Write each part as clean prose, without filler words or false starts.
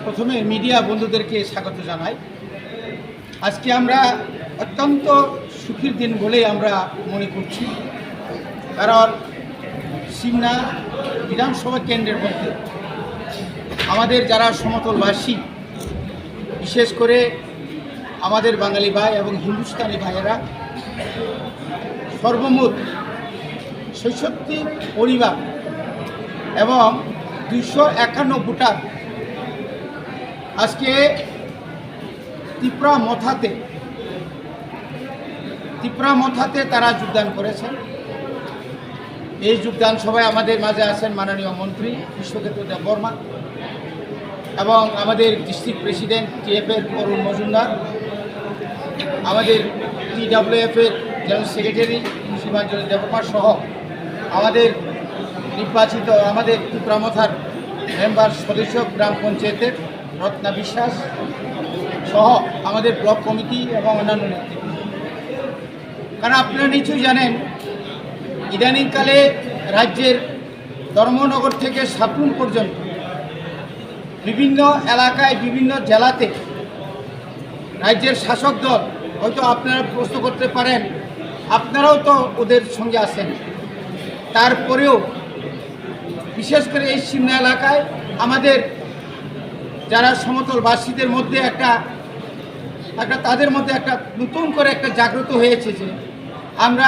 প্রথমে মিডিয়া বন্ধুদেরকে স্বাগত জানাই। আজকে আমরা অত্যন্ত সুখীর দিন বলেই আমরা মনে করছি, কারণ সিমনা বিধানসভা কেন্দ্রের মধ্যে আমাদের যারা সমতলবাসী, বিশেষ করে আমাদের বাঙালি ভাই এবং হিন্দুস্তানি ভাইয়েরা সর্বমোট ৬৬ পরিবার এবং ২৫১ ভোটার আজকে ত্রিপুরা মথাতে তারা যোগদান করেছেন। এই যোগদান সভায় আমাদের মাঝে আছেন মাননীয় মন্ত্রী বিশ্বকেতু দেববর্মা এবং আমাদের ডিস্ট্রিক্ট প্রেসিডেন্ট টিএফের অরুণ মজুমদার, আমাদের টিডব্লিউএফের জেনারেল সেক্রেটারি শিবাঞ্জলি দেবকুমার সহ আমাদের নির্বাচিত আমাদের ত্রিপুরা মথার মেম্বার সদস্য গ্রাম পঞ্চায়েতের রত্না বিশ্বাস সহ আমাদের ব্লক কমিটি এবং অন্যান্য নেতৃত্ব। কারণ আপনারা নিশ্চয়ই জানেন, ইদানিংকালে রাজ্যের ধর্মনগর থেকে সাপুন পর্যন্ত বিভিন্ন এলাকায় বিভিন্ন জেলাতে রাজ্যের শাসক দল, হয়তো আপনারা প্রশ্ন করতে পারেন আপনারাও তো ওদের সঙ্গে আছেন, তারপরেও বিশেষ করে এই সিমনা এলাকায় আমাদের যারা সমতলবাসীদের মধ্যে তাদের মধ্যে একটা নতুন করে একটা জাগ্রত হয়েছে যে আমরা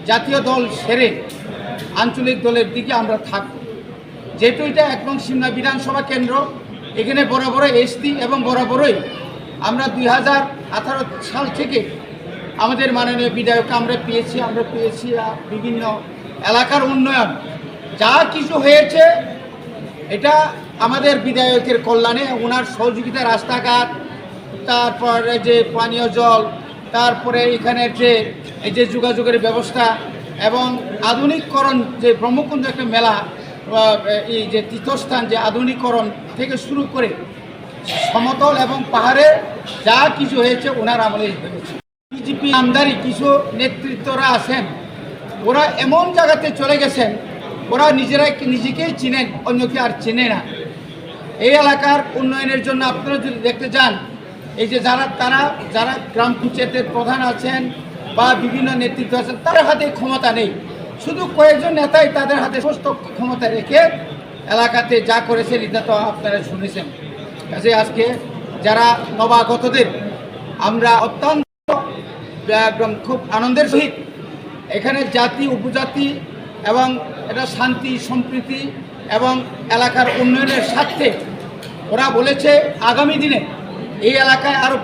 জাতীয় দল সেরে আঞ্চলিক দলের দিকে আমরা থাকব। যেহেতু এটা একদম সিমনা বিধানসভা কেন্দ্র, এখানে বরাবর এসটি এবং বরাবরই আমরা 2018 সাল থেকে আমাদের মাননীয় বিধায়ক আমরা পেয়েছি বিভিন্ন এলাকার উন্নয়ন যা কিছু হয়েছে এটা আমাদের বিধায়কের কল্যাণে, ওনার সহযোগিতা, রাস্তাঘাট, তারপরে যে পানীয় জল, তারপরে এখানের যে এই যে যোগাযোগের ব্যবস্থা এবং আধুনিকরণ, যে ব্রহ্মকুণ্ড একটা মেলা, এই যে তীর্থস্থান, যে আধুনিকরণ থেকে শুরু করে সমতল এবং পাহাড়ে যা কিছু হয়েছে ওনার আমলেই হয়েছে। বিজেপি আমদারি কিছু নেতৃত্বরা আছেন, ওরা এমন জায়গাতে চলে গেছেন, ওরা নিজেকেই চিনেন, অন্যকে আর চেনে না। এই এলাকার উন্নয়নের জন্য আপনারা যদি দেখতে যান, এই যে যারা গ্রাম পঞ্চায়েতের প্রধান আছেন বা বিভিন্ন নেতৃত্ব আছেন, তাদের হাতে ক্ষমতা নেই, শুধু কয়েকজন নেতাই তাদের হাতে সমস্ত ক্ষমতা রেখে এলাকাতে যা করেছেন এটা তো আপনারা শুনেছেন। কাজে আজকে যারা নবাগতদের আমরা অত্যন্ত খুব আনন্দের সহিত এখানে জাতি উপজাতি এবং এটা শান্তি সম্প্রীতি এবং এলাকার উন্নয়নের স্বার্থে ওরা বলেছে আগামী দিনে এই এলাকায় আরও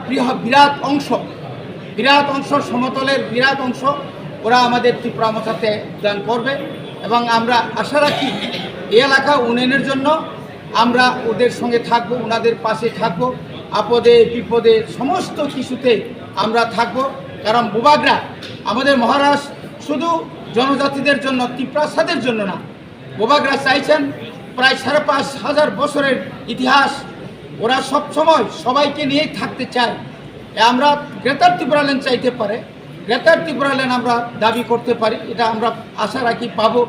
বিরাট অংশ সমতলের বিরাট অংশ ওরা আমাদের ত্রিপুরা মথাতে দান করবে এবং আমরা আশা রাখি এই এলাকা উন্নয়নের জন্য আমরা ওদের সঙ্গে থাকব, ওনাদের পাশে থাকব, আপদে বিপদে সমস্ত কিছুতে আমরা থাকব। কারণ বুবাগরা আমাদের মহারাজ শুধু জনজাতিদের জন্য, ত্রিপ্রাসাদের জন্য না, বুবাগরা চাইছেন প্রায় 5,500 বছরের ইতিহাস, ওরা সবসময় সবাইকে নিয়েই থাকতে চায়। আমরা গ্রেটার ত্রিপুরাল্যান্ড চাইতে পারে, গ্রেটার ত্রিপুরাল্যান্ড আমরা দাবি করতে পারি, এটা আমরা আশা রাখি পাবো।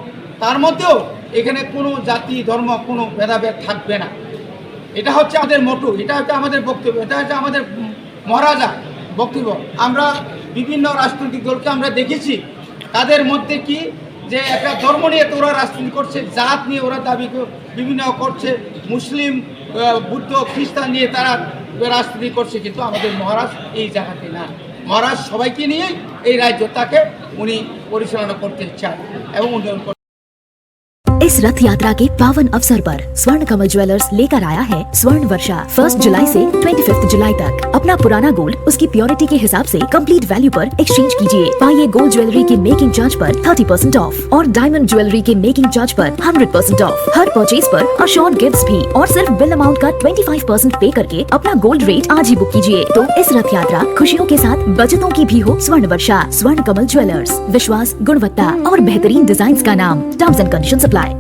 তার মধ্যেও এখানে কোনো জাতি ধর্ম কোনো ভেদাভেদ থাকবে না। এটা হচ্ছে আমাদের মোটো, এটা হচ্ছে আমাদের বক্তব্য, এটা হচ্ছে আমাদের মহারাজা বক্তব্য। আমরা বিভিন্ন রাজনৈতিক দলকে আমরা দেখেছি, তাদের মধ্যে কি যে একটা ধর্ম নিয়ে তো ওরা রাজনীতি করছে, জাত নিয়ে ওরা দাবি বিভিন্ন করছে, মুসলিম বুদ্ধ খ্রিস্টান নিয়ে তারা রাজনীতি করছে, কিন্তু আমাদের মহারাজ এই জায়গাতে না। মহারাজ সবাইকে নিয়েই এই রাজ্যটাকে উনি পরিচালনা করতে চান এবং উন্নয়ন করতে। इस रथ यात्रा के पावन अवसर पर स्वर्ण कमल ज्वेलर्स लेकर आया है स्वर्ण वर्षा 1 जुलाई से 25 जुलाई तक। अपना पुराना गोल्ड उसकी प्योरिटी के हिसाब से कंप्लीट वैल्यू पर एक्सचेंज कीजिए। पाइए गोल्ड ज्वेलरी के मेकिंग चार्ज पर 30% ऑफ और डायमंड ज्वेलरी के मेकिंग चार्ज पर 100% ऑफ। हर परचेज पर अश्योर्ड गिफ्ट्स भी और सिर्फ बिल अमाउंट का 25% पे करके अपना गोल्ड रेट आज ही बुक कीजिए। तो इस रथ यात्रा खुशियों के साथ बचतों की भी हो। स्वर्ण वर्षा स्वर्ण कमल ज्वेलर्स, विश्वास, गुणवत्ता और बेहतरीन डिजाइन का नाम। Terms and conditions apply.